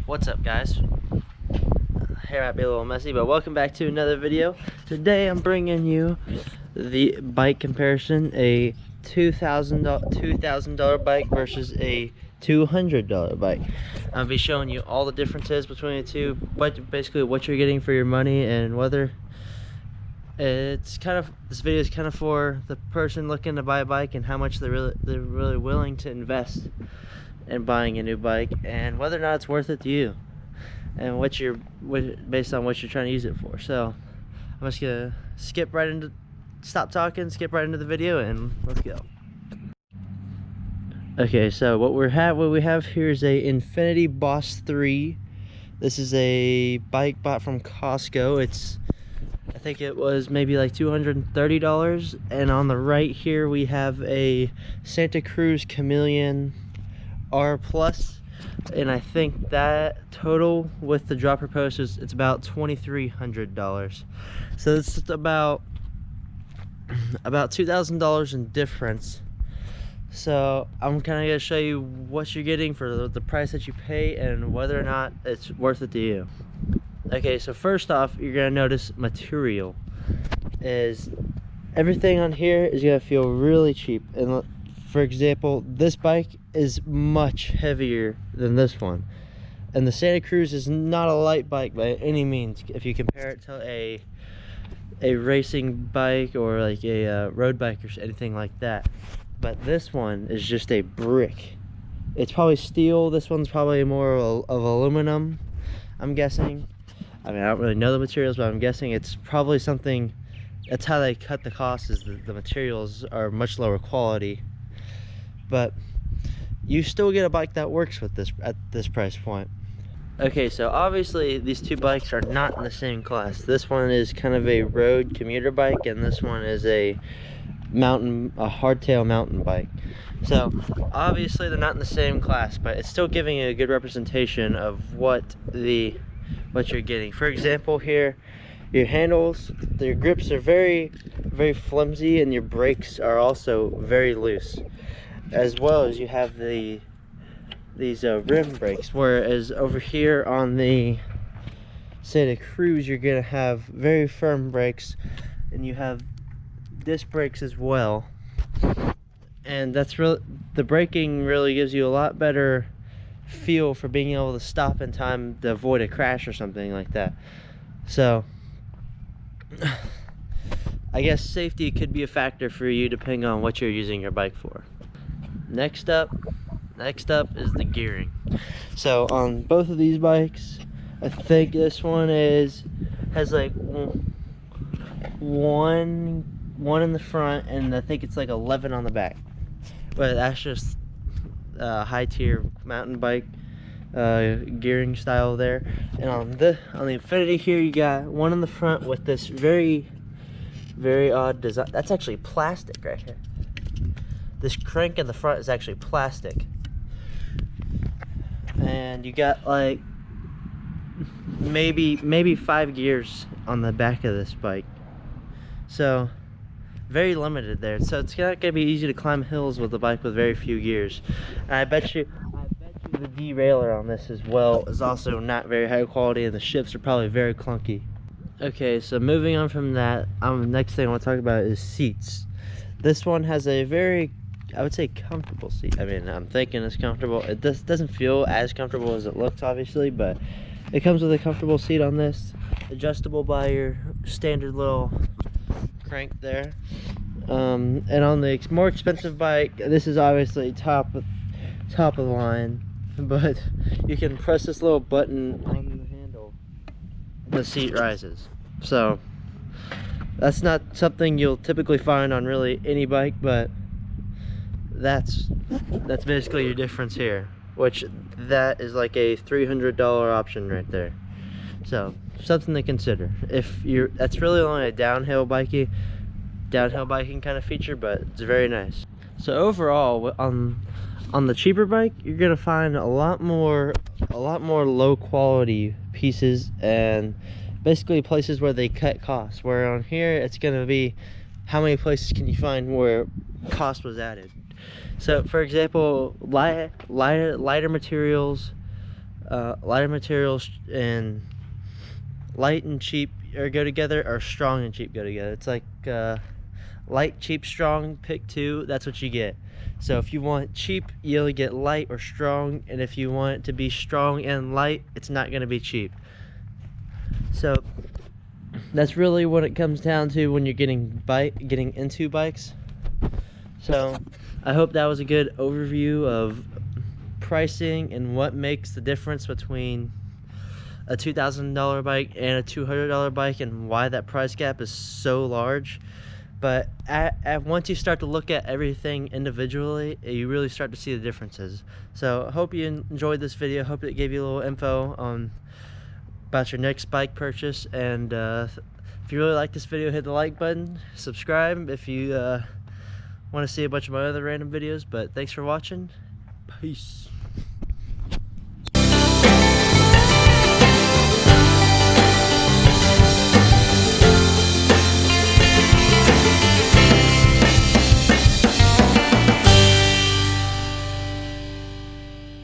What's up, guys? Hair might be a little messy, but welcome back to another video. Today I'm bringing you the bike comparison, a $2,000 bike versus a $200 bike. I'll be showing you all the differences between the two, but basically what you're getting for your money and whether this video is kind of for the person looking to buy a bike and how much they're really willing to invest in buying a new bike and whether or not it's worth it to you and based on what you're trying to use it for. So I'm just gonna stop talking, skip right into the video, and let's go. Okay, so what we have here is a Infinity Boss 3. This is a bike bought from Costco. I think it was maybe like $230. And on the right here we have a Santa Cruz Chameleon R Plus, and I think that total with the dropper post it's about $2,300. So it's about $2,000 in difference. So I'm kind of gonna show you what you're getting for the price that you pay and whether or not it's worth it to you. Okay, so first off, you're gonna notice material is everything on here is gonna feel really cheap. And for example, this bike is much heavier than this one, and the Santa Cruz is not a light bike by any means if you compare it to a racing bike or like a road bike or anything like that. But this one is just a brick. It's probably steel. This one's probably more of aluminum, I'm guessing. I mean, I don't really know the materials, but I'm guessing it's probably something. That's how they cut the cost, is the materials are much lower quality. But you still get a bike that works with this at this price point. Okay, so obviously these two bikes are not in the same class. This one is kind of a road commuter bike, and this one is a hardtail mountain bike. So obviously they're not in the same class, but it's still giving you a good representation of what you're getting. For example, here your handles, your grips are very flimsy, and your brakes are also very loose, as well as you have these rim brakes, whereas over here on the Santa Cruz you're gonna have very firm brakes, and you have disc brakes as well. And the braking really gives you a lot better feel for being able to stop in time to avoid a crash or something like that. So I guess safety could be a factor for you depending on what you're using your bike for. Next up is the gearing. So on both of these bikes, I think this one has like one in the front, and I think it's like 11 on the back. But that's just high tier mountain bike gearing style there. And on the Infinity here, you got one in the front with this very odd design. That's actually plastic right here. This crank in the front is actually plastic. And you got like maybe 5 gears on the back of this bike. So very limited there. So it's not gonna be easy to climb hills with a bike with very few gears. And I bet you the derailleur on this as well is also not very high quality, and the shifts are probably very clunky. Okay, so moving on from that, next thing I want to talk about is seats. This one has a very, I would say, comfortable seat. I mean, I'm thinking it's comfortable. It doesn't feel as comfortable as it looks, obviously, but it comes with a comfortable seat on this, adjustable by your standard little crank there. And on the more expensive bike, this is obviously top of the line, but you can press this little button on the handle, the seat rises. So that's not something you'll typically find on really any bike, but that's basically your difference here, which that is like a $300 option right there. So something to consider. That's really only a downhill biking kind of feature, but it's very nice. So overall, on the cheaper bike, you're gonna find a lot more low quality pieces, and basically places where they cut costs. Where on here, it's gonna be how many places can you find where cost was added. So for example, lighter materials, lighter materials and light and cheap go together, or strong and cheap go together. It's like light, cheap, strong, pick two, that's what you get. So if you want cheap, you only get light or strong, and if you want it to be strong and light, it's not going to be cheap. So that's really what it comes down to when you're getting into bikes. So I hope that was a good overview of pricing and what makes the difference between a $2,000 bike and a $200 bike, and why that price gap is so large. But once you start to look at everything individually, you really start to see the differences. So I hope you enjoyed this video. Hope it gave you a little info on about your next bike purchase. And if you really like this video, hit the like button, subscribe if you want to see a bunch of my other random videos. But thanks for watching. Peace.